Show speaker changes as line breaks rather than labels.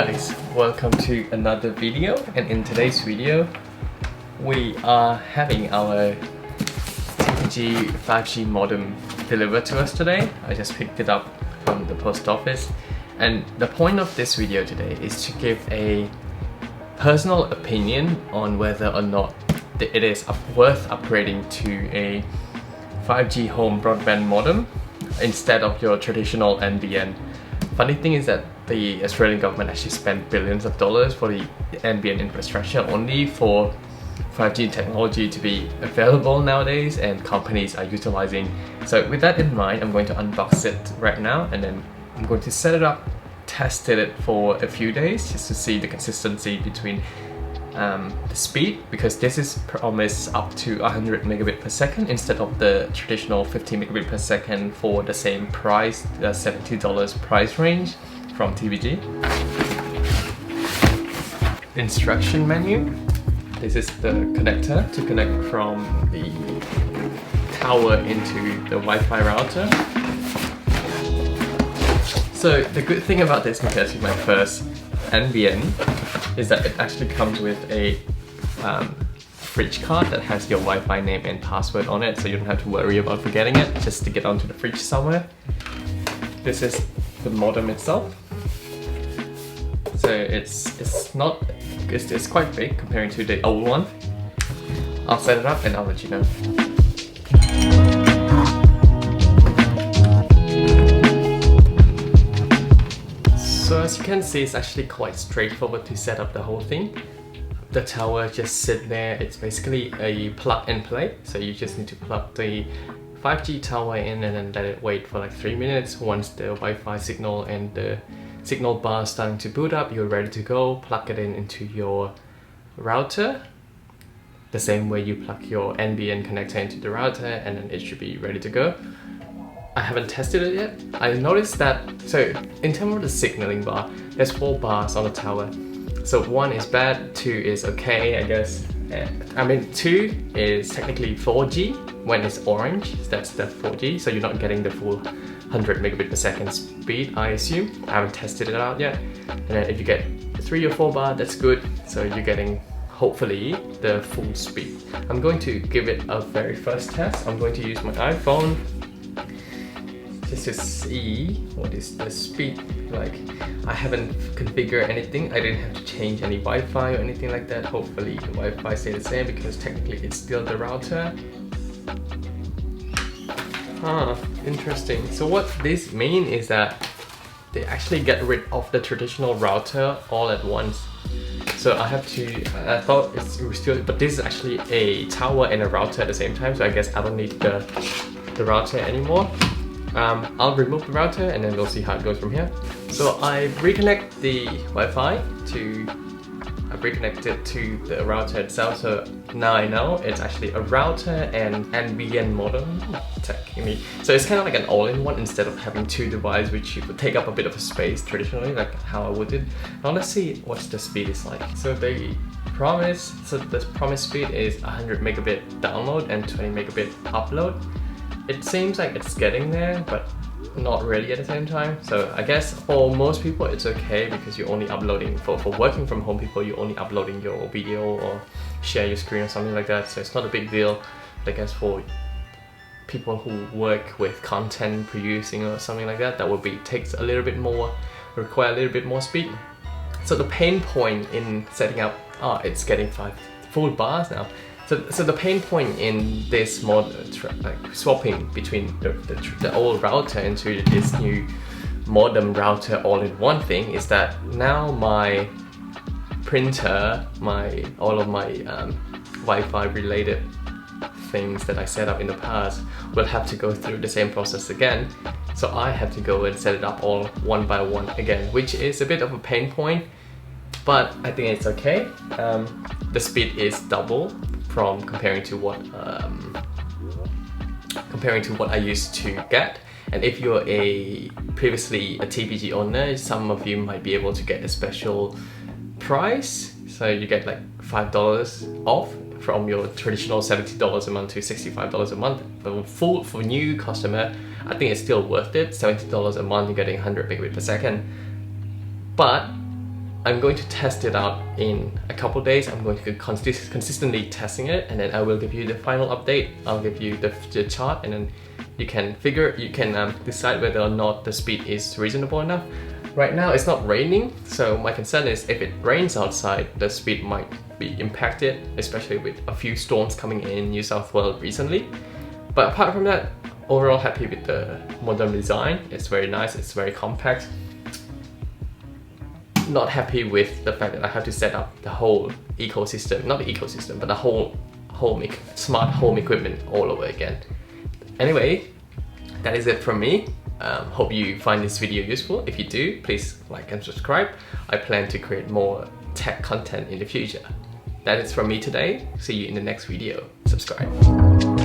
guys, welcome to another video, and in today's video we are having our TPG 5G modem delivered to us today. I just picked it up from the post office, and the point of this video today is to give a personal opinion on whether or not it is worth upgrading to a 5G home broadband modem instead of your traditional NBN. Funny thing is that the Australian government actually spent billions of dollars for the NBN infrastructure only for 5G technology to be available nowadays, and companies are utilizing. So with that in mind, I'm going to unbox it right now, and then I'm going to set it up, tested it for a few days just to see the consistency between the speed, because this is promised up to 100 megabit per second instead of the traditional 50 megabit per second for the same price, the $70 price range from TPG. Instruction menu. This is the connector to connect from the tower into the Wi-Fi router. So the good thing about this compared to my first NBN is that it actually comes with a fridge card that has your Wi-Fi name and password on it, so you don't have to worry about forgetting it just to get onto the fridge somewhere. This is the modem itself. So it's quite big comparing to the old one. I'll set it up and I'll let you know. So as you can see, it's actually quite straightforward to set up the whole thing. The tower just sits there. It's basically a plug and play. So you just need to plug the 5G tower in and then let it wait for like 3 minutes. Once the Wi-Fi signal and the signal bar is starting to boot up, you're ready to go. Plug it into your router. The same way you plug your NBN connector into the router, and then it should be ready to go. I haven't tested it yet. I noticed that, so in terms of the signaling bar, there's 4 bars on the tower. So 1 is bad, 2 is okay, I guess. 2 is technically 4G when it's orange, that's the 4G, so you're not getting the full 100 megabit per second speed, I assume. I haven't tested it out yet. And then if you get 3 or 4 bar, that's good. So you're getting, hopefully, the full speed. I'm going to give it a very first test. I'm going to use my iPhone just to see what is the speed like. I haven't configured anything. I didn't have to change any Wi-Fi or anything like that. Hopefully the Wi-Fi stays the same because technically it's still the router. Interesting. So what this means is that they actually get rid of the traditional router all at once. So I thought it was still, but this is actually a tower and a router at the same time, so I guess I don't need the router anymore. I'll remove the router and then we'll see how it goes from here. So I reconnect the Wi-Fi I've reconnected to the router itself, so now I know it's actually a router and NBN modem technically. So it's kind of like an all-in-one instead of having 2 devices, which would take up a bit of a space traditionally, like how I would do. Now let's see what the speed is like. So the promised speed is 100 megabit download and 20 megabit upload. It seems like it's getting there, but not really at the same time. So I guess for most people it's okay because you're only uploading, for working from home people, you're only uploading your video or share your screen or something like that. So it's not a big deal. But I guess for people who work with content producing or something like that, that will require a little bit more speed. So the pain point in setting up, it's getting 5 full bars now. So the pain point in this model, like swapping between the old router into this new modem router all-in-one thing, is that now my printer, all of my Wi-Fi related things that I set up in the past will have to go through the same process again. So I have to go and set it up all one by one again, which is a bit of a pain point, but I think it's okay. The speed is double from comparing to what I used to get. And if you're previously a TPG owner, some of you might be able to get a special price. So you get like $5 off from your traditional $70 a month to $65 a month. But for new customer, I think it's still worth it. $70 a month, you're getting 100 megabit per second. But I'm going to test it out in a couple days. I'm going to consistently testing it, and then I will give you the final update. I'll give you the chart, and then you can decide whether or not the speed is reasonable enough. Right now it's not raining, so my concern is if it rains outside, the speed might be impacted, especially with a few storms coming in New South Wales recently. But apart from that, overall happy with the modern design. It's very nice, it's very compact. Not happy with the fact that I have to set up the whole ecosystem, not the ecosystem, but the whole smart home equipment all over again. Anyway, that is it from me. Hope you find this video useful. If you do, please like and subscribe. I plan to create more tech content in the future. That is from me today. See you in the next video. Subscribe.